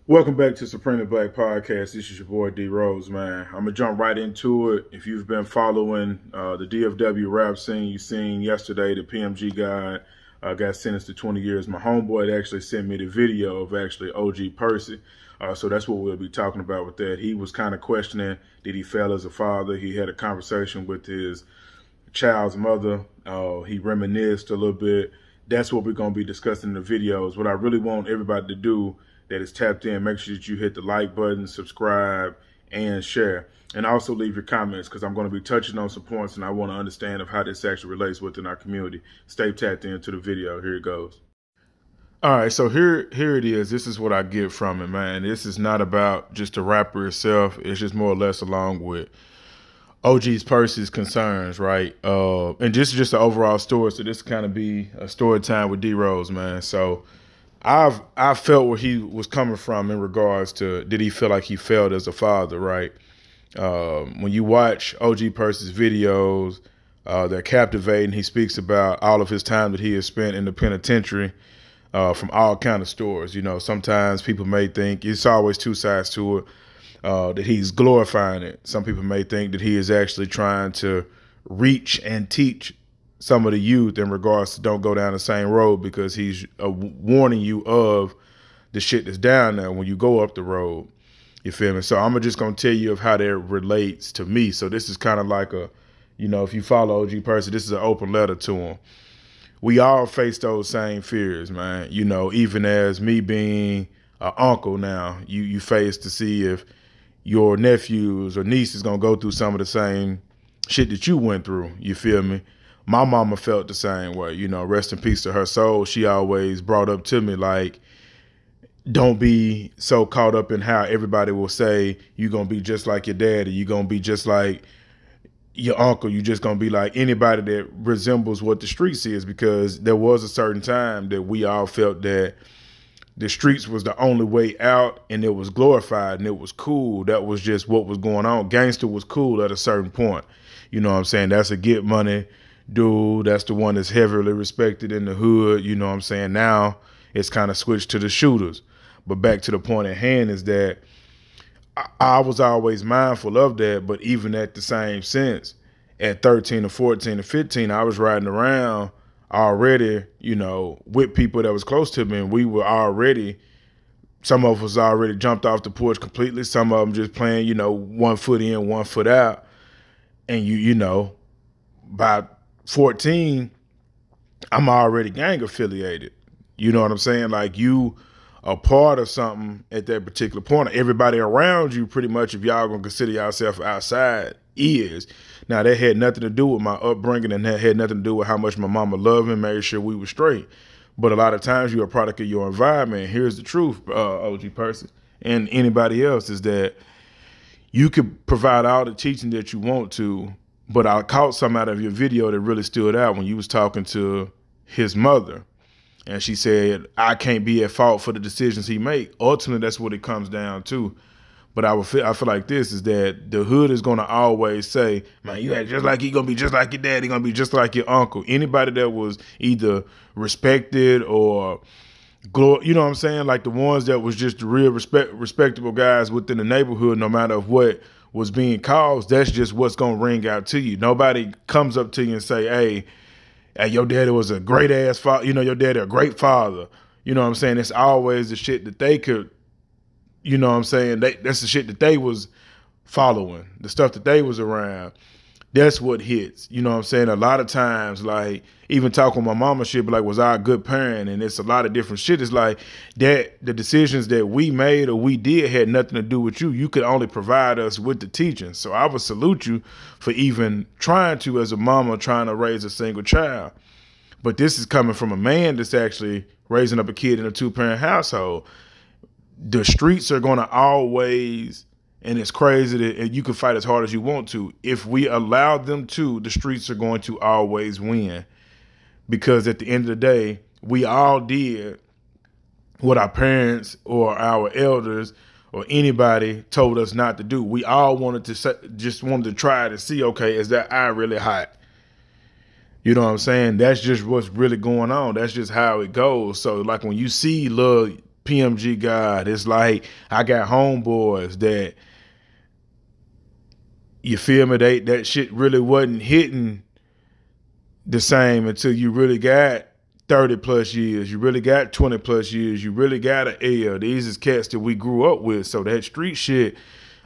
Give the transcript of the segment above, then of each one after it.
Welcome back to Supreme Black Podcast. This is your boy D Rose, man. I'm gonna jump right into it. If you've been following the DFW rap scene, you seen yesterday the PMG god got sentenced to 20 years. My homeboy actually sent me the video of actually OG Percy. So that's what we'll be talking about with that. He was kind of questioning, did he fail as a father? He had a conversation with his child's mother. He reminisced a little bit. That's what we're gonna be discussing in the videos. What I really want everybody to do that is tapped in, make sure that you hit the like button, subscribe, and share. And also leave your comments, because I'm going to be touching on some points and I want to understand of how this actually relates within our community. Stay tapped into the video. Here it goes. All right, so here it is. This is what I get from it, man. This is not about just the rapper itself. It's just more or less along with OG's Percy's concerns, right? And this is just an overall story. So this kind of be a story time with D Rose, man. So I felt where he was coming from in regards to, did he feel like he failed as a father, right? When you watch OG Percy's videos, they're captivating. He speaks about all of his time that he has spent in the penitentiary from all kind of stories. You know, sometimes people may think, it's always two sides to it, that he's glorifying it. Some people may think that he is actually trying to reach and teach some of the youth in regards to don't go down the same road, because he's warning you of the shit that's down there when you go up the road. You feel me? So I'm just going to tell you of how that relates to me. So this is kind of like a, you know, if you follow OG Percy, this is an open letter to him. We all face those same fears, man. You know, even as me being an uncle now, you face to see if your nephews or nieces going to go through some of the same shit that you went through. You feel me? My mama felt the same way, you know, rest in peace to her soul. She always brought up to me, like, don't be so caught up in how everybody will say you're going to be just like your daddy. You're going to be just like your uncle. You're just going to be like anybody that resembles what the streets is, because there was a certain time that we all felt that the streets was the only way out, and it was glorified and it was cool. That was just what was going on. Gangster was cool at a certain point. You know what I'm saying? That's a get money dude. That's the one that's heavily respected in the hood. You know what I'm saying? Now it's kind of switched to the shooters. But back to the point at hand is that I was always mindful of that. But even at the same sense, at 13 or 14 or 15, I was riding around already, you know, with people that was close to me. And we were already, some of us already jumped off the porch completely. Some of them just playing, you know, 1 foot in, 1 foot out. And you know, by 14, I'm already gang affiliated. You know what I'm saying? Like, you are part of something at that particular point. Everybody around you, pretty much, if y'all gonna consider yourself outside, is. Now, that had nothing to do with my upbringing, and that had nothing to do with how much my mama loved me and made sure we were straight. But a lot of times you're a product of your environment. Here's the truth, OG Percy, and anybody else, is that you could provide all the teaching that you want to, but I caught some out of your video that really stood out when you was talking to his mother. And she said, I can't be at fault for the decisions he make. Ultimately, that's what it comes down to. But I feel like this is that the hood is going to always say, man, you act just like he going to be just like your dad. He going to be just like your uncle. Anybody that was either respected or, you know what I'm saying? Like the ones that was just the real respectable guys within the neighborhood, no matter what was being caused, that's just what's going to ring out to you. Nobody comes up to you and say, hey, your daddy was a great ass father. You know, your daddy a great father. You know what I'm saying? It's always the shit that they could, you know what I'm saying? That's the shit that they was following, the stuff that they was around. That's what hits. You know what I'm saying? A lot of times, like, even talking with my mama, shit, be like, was I a good parent? And it's a lot of different shit. It's like that the decisions that we made or we did had nothing to do with you. You could only provide us with the teaching. So I would salute you for even trying to, as a mama, trying to raise a single child. But this is coming from a man that's actually raising up a kid in a 2-parent household. The streets are going to always, and it's crazy that you can fight as hard as you want to. If we allow them to, the streets are going to always win. Because at the end of the day, we all did what our parents or our elders or anybody told us not to do. We all wanted to try to see, okay, is that eye really hot? You know what I'm saying? That's just what's really going on. That's just how it goes. So like when you see little PMG God. It's like I got homeboys that, you feel me, that shit really wasn't hitting the same until you really got 30 plus years, you really got 20 plus years, you really got an L. These is cats that we grew up with. So that street shit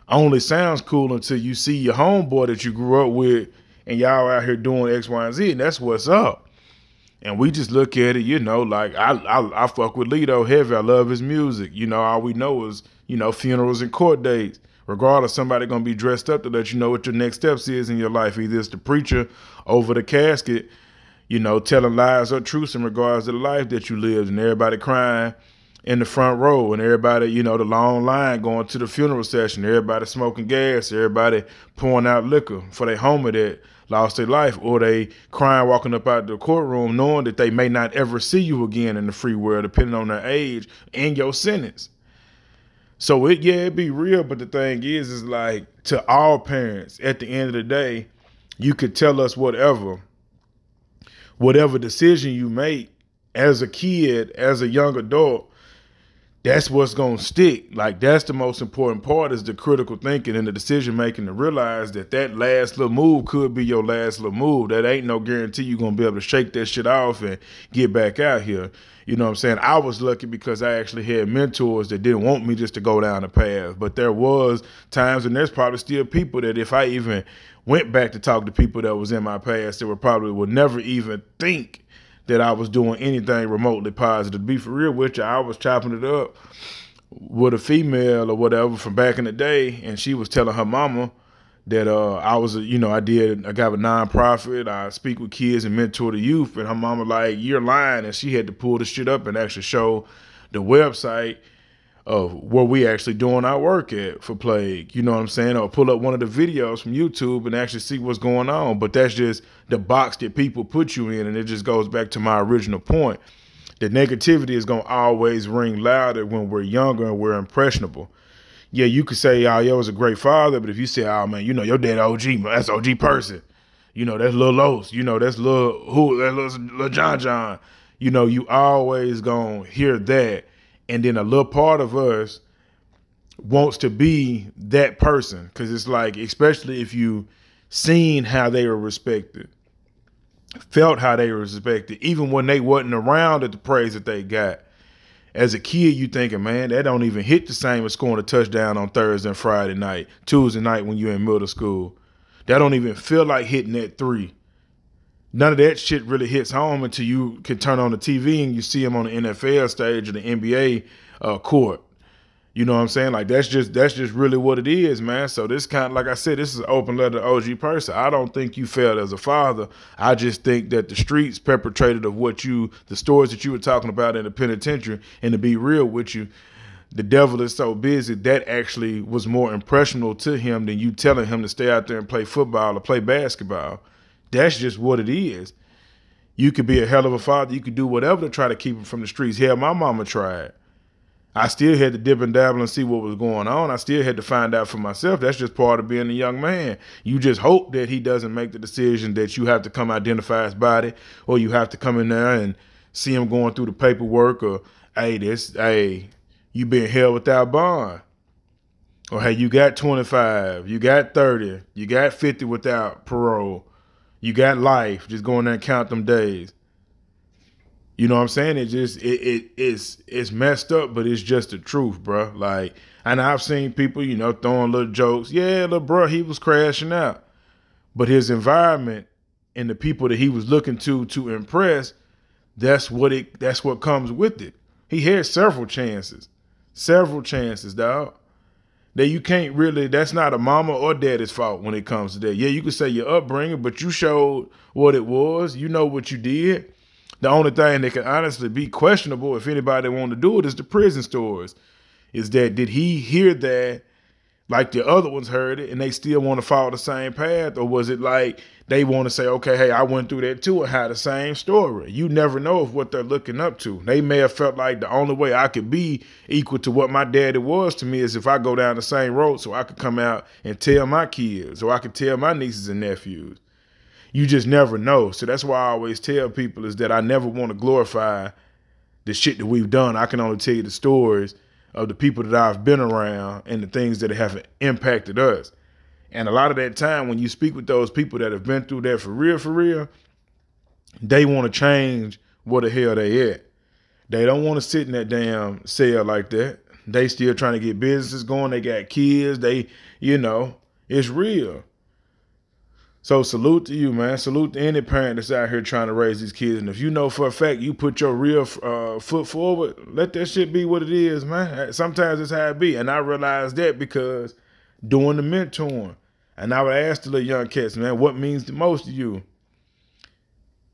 only sounds cool until you see your homeboy that you grew up with and y'all out here doing X, Y, and Z, and that's what's up. And we just look at it, like I fuck with Lito heavy. I love his music. All we know is, funerals and court dates. Regardless, somebody gonna be dressed up to let you know what your next steps is in your life. Either it's the preacher over the casket, telling lies or truths in regards to the life that you lived, and everybody crying in the front row, and everybody, the long line going to the funeral session, everybody smoking gas, everybody pouring out liquor for their homie that lost their life, or they crying walking up out the courtroom knowing that they may not ever see you again in the free world, depending on their age and your sentence. So it'd be real, but the thing is like, to all parents, at the end of the day, you could tell us whatever decision you make as a kid, as a young adult, that's what's going to stick. Like, that's the most important part, is the critical thinking and the decision making, to realize that last little move could be your last little move. That ain't no guarantee you're going to be able to shake that shit off and get back out here. You know what I'm saying? I was lucky because I actually had mentors that didn't want me just to go down the path. But there was times, and there's probably still people that if I even went back to talk to people that was in my past, that would never even think that I was doing anything remotely positive. To be for real with you, I was chopping it up with a female or whatever from back in the day, and she was telling her mama that I was, I got a nonprofit, I speak with kids and mentor the youth, and her mama like, you're lying, and she had to pull the shit up and actually show the website of where we actually doing our work at for Plague, you know what I'm saying? Or pull up one of the videos from YouTube and actually see what's going on. But that's just the box that people put you in, and it just goes back to my original point. The negativity is going to always ring louder when we're younger and we're impressionable. Yeah, you could say, oh, yo was a great father, but if you say, oh, man, your dad OG, man, that's OG Percy. That's Lil Los, that's Lil John. You always going to hear that. And then a little part of us wants to be that person, because it's like, especially if you seen how they were respected, felt how they were respected, even when they wasn't around at the praise that they got. As a kid, you thinking, man, that don't even hit the same as scoring a touchdown on Thursday and Friday night, Tuesday night when you're in middle school. That don't even feel like hitting that 3. None of that shit really hits home until you can turn on the TV and you see him on the NFL stage or the NBA court. You know what I'm saying? Like, that's just really what it is, man. So this kind of, like I said, this is an open letter to OG Percy. I don't think you failed as a father. I just think that the streets perpetrated of the stories that you were talking about in the penitentiary, and to be real with you, the devil is so busy, that actually was more impressionable to him than you telling him to stay out there and play football or play basketball. That's just what it is. You could be a hell of a father. You could do whatever to try to keep him from the streets. Hell, my mama tried. I still had to dip and dabble and see what was going on. I still had to find out for myself. That's just part of being a young man. You just hope that he doesn't make the decision that you have to come identify his body, or you have to come in there and see him going through the paperwork, or, hey, you been held without bond. Or, hey, you got 25, you got 30, you got 50 without parole. You got life. Just go in there and count them days. You know what I'm saying? It's messed up, but it's just the truth, bro. Like, and I've seen people, throwing little jokes. Yeah, little bro, he was crashing out. But his environment and the people that he was looking to impress, that's what comes with it. He had several chances, dog. That you can't really, that's not a mama or daddy's fault when it comes to that. Yeah, you could say your upbringing, but you showed what it was. You know what you did. The only thing that can honestly be questionable, if anybody want to do it, is the prison stories. Is that, did he hear that like the other ones heard it and they still want to follow the same path? Or was it like they want to say, okay, hey, I went through that too and had the same story? You never know of what they're looking up to. They may have felt like the only way I could be equal to what my daddy was to me is if I go down the same road, so I could come out and tell my kids, or I could tell my nieces and nephews. You just never know. So that's why I always tell people is that I never want to glorify the shit that we've done. I can only tell you the stories of the people that I've been around and the things that have impacted us. And a lot of that time when you speak with those people that have been through that for real, they want to change where the hell they at. They don't want to sit in that damn cell like that. They still trying to get businesses going. They got kids. It's real. So salute to you, man. Salute to any parent that's out here trying to raise these kids. And if you know for a fact you put your real foot forward, let that shit be what it is, man. Sometimes it's how it be. And I realized that because doing the mentoring. And I would ask the little young cats, man, what means the most to you?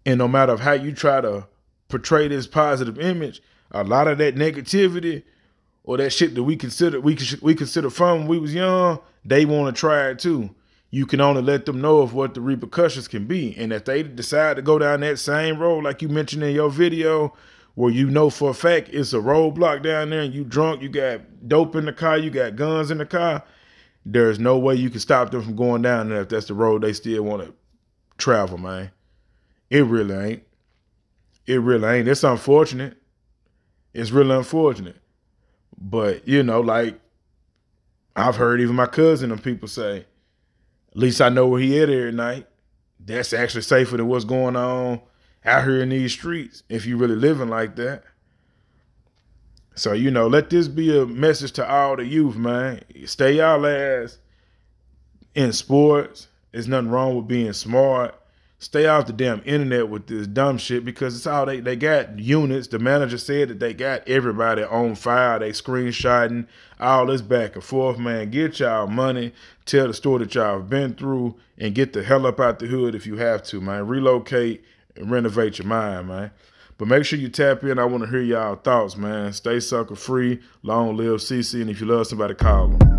And no matter how you try to portray this positive image, a lot of that negativity or that shit that we consider fun when we was young, they want to try it too. You can only let them know of what the repercussions can be. And if they decide to go down that same road, like you mentioned in your video, where you know for a fact it's a roadblock down there and you drunk, you got dope in the car, you got guns in the car, there's no way you can stop them from going down there if that's the road they still want to travel, man. It really ain't. It really ain't. It's unfortunate. It's really unfortunate. But, like I've heard even my cousin and people say, at least I know where he at every night. That's actually safer than what's going on out here in these streets if you really living like that. So, let this be a message to all the youth, man. Stay y'all ass in sports. There's nothing wrong with being smart. Stay off the damn internet with this dumb shit because it's all they got units. The manager said that they got everybody on file. They screenshotting all this back and forth, man. Get y'all money. Tell the story that y'all have been through and get the hell up out the hood if you have to, man. Relocate and renovate your mind, man. But make sure you tap in. I want to hear y'all thoughts, man. Stay sucker free. Long live CC. And if you love somebody, call them.